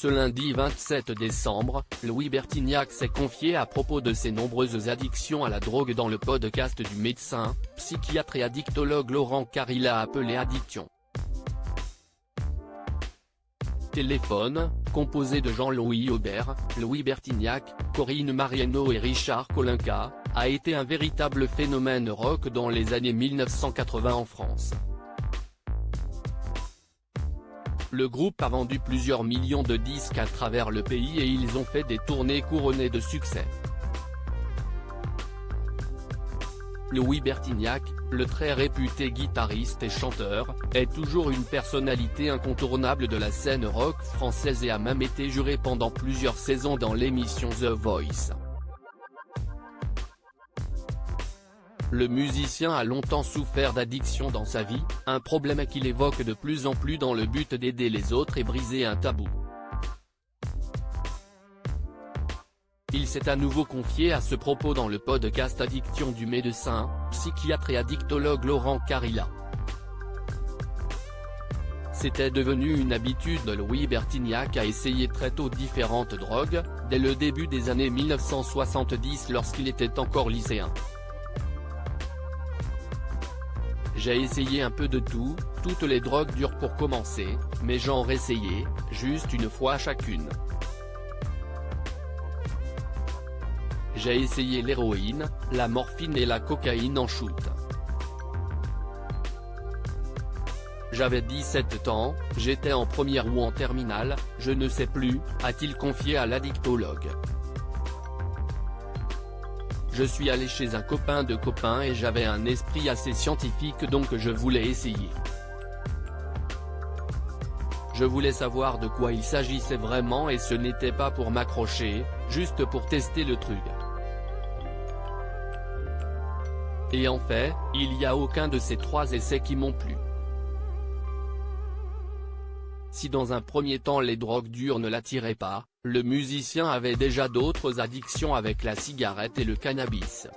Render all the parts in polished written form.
Ce lundi 27 décembre, Louis Bertignac s'est confié à propos de ses nombreuses addictions à la drogue dans le podcast du médecin, psychiatre et addictologue Laurent Carilla appelé Addiction. Téléphone, composé de Jean-Louis Aubert, Louis Bertignac, Corinne Mariano et Richard Kolinka, a été un véritable phénomène rock dans les années 1980 en France. Le groupe a vendu plusieurs millions de disques à travers le pays et ils ont fait des tournées couronnées de succès. Louis Bertignac, le très réputé guitariste et chanteur, est toujours une personnalité incontournable de la scène rock française et a même été juré pendant plusieurs saisons dans l'émission The Voice. Le musicien a longtemps souffert d'addiction dans sa vie, un problème qu'il évoque de plus en plus dans le but d'aider les autres et briser un tabou. Il s'est à nouveau confié à ce propos dans le podcast Addiction du médecin, psychiatre et addictologue Laurent Carilla. C'était devenu une habitude de Louis Bertignac à essayer très tôt différentes drogues, dès le début des années 1970 lorsqu'il était encore lycéen. J'ai essayé un peu de tout, toutes les drogues dures pour commencer, mais j'en réessayais, juste une fois chacune. J'ai essayé l'héroïne, la morphine et la cocaïne en shoot. J'avais 17 ans, j'étais en première ou en terminale, je ne sais plus, a-t-il confié à l'addictologue. Je suis allé chez un copain de copain et j'avais un esprit assez scientifique donc je voulais essayer. Je voulais savoir de quoi il s'agissait vraiment et ce n'était pas pour m'accrocher, juste pour tester le truc. Et en fait, il n'y a aucun de ces trois essais qui m'ont plu. Si dans un premier temps les drogues dures ne l'attiraient pas, le musicien avait déjà d'autres addictions avec la cigarette et le cannabis.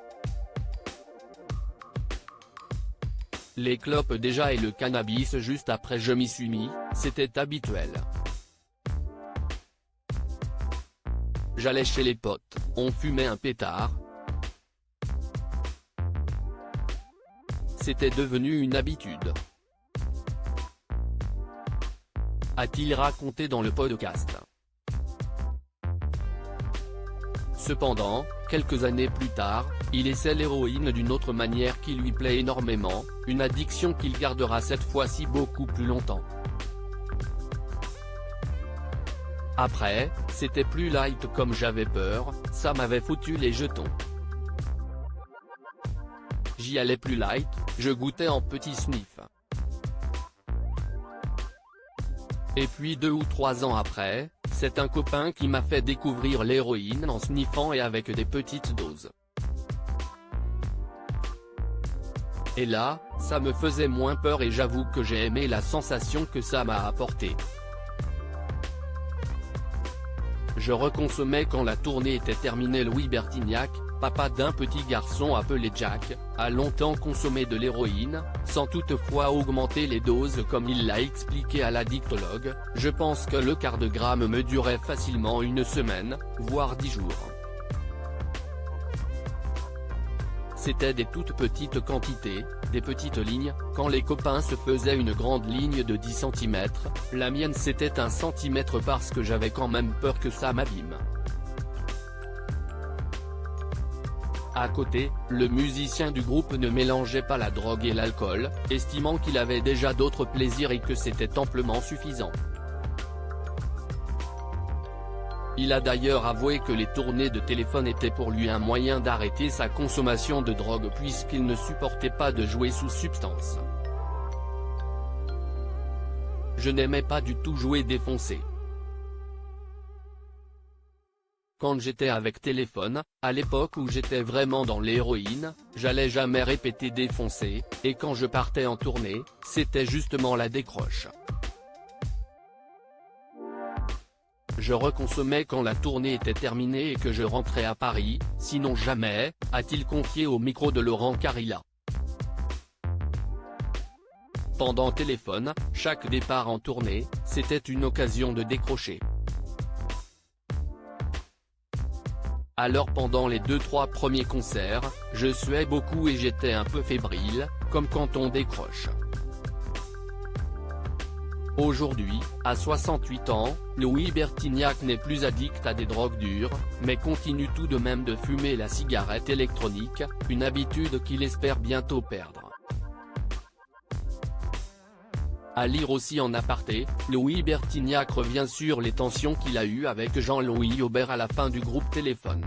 Les clopes déjà et le cannabis juste après je m'y suis mis, c'était habituel. J'allais chez les potes, on fumait un pétard. C'était devenu une habitude. A-t-il raconté dans le podcast. Cependant, quelques années plus tard, il essaie l'héroïne d'une autre manière qui lui plaît énormément, une addiction qu'il gardera cette fois-ci beaucoup plus longtemps. Après, c'était plus light comme j'avais peur, ça m'avait foutu les jetons. J'y allais plus light, je goûtais en petits sniffs. Et puis 2 ou 3 ans après, c'est un copain qui m'a fait découvrir l'héroïne en sniffant et avec des petites doses. Et là, ça me faisait moins peur et j'avoue que j'ai aimé la sensation que ça m'a apporté. Je reconsommais quand la tournée était terminée. Louis Bertignac, papa d'un petit garçon appelé Jack, a longtemps consommé de l'héroïne, sans toutefois augmenter les doses comme il l'a expliqué à l'addictologue. Je pense que le quart de gramme me durait facilement une semaine, voire 10 jours. C'était des toutes petites quantités, des petites lignes, quand les copains se faisaient une grande ligne de 10 cm, la mienne c'était 1 cm parce que j'avais quand même peur que ça m'abîme. À côté, le musicien du groupe ne mélangeait pas la drogue et l'alcool, estimant qu'il avait déjà d'autres plaisirs et que c'était amplement suffisant. Il a d'ailleurs avoué que les tournées de téléphone étaient pour lui un moyen d'arrêter sa consommation de drogue puisqu'il ne supportait pas de jouer sous substance. Je n'aimais pas du tout jouer défoncé. Quand j'étais avec téléphone, à l'époque où j'étais vraiment dans l'héroïne, j'allais jamais répéter défoncé, et quand je partais en tournée, c'était justement la décroche. Je reconsommais quand la tournée était terminée et que je rentrais à Paris, sinon jamais, a-t-il confié au micro de Laurent Carilla. Pendant téléphone, chaque départ en tournée, c'était une occasion de décrocher. Alors pendant les 2-3 premiers concerts, je suais beaucoup et j'étais un peu fébrile, comme quand on décroche. Aujourd'hui, à 68 ans, Louis Bertignac n'est plus addict à des drogues dures, mais continue tout de même de fumer la cigarette électronique, une habitude qu'il espère bientôt perdre. À lire aussi en aparté, Louis Bertignac revient sur les tensions qu'il a eues avec Jean-Louis Aubert à la fin du groupe Téléphone.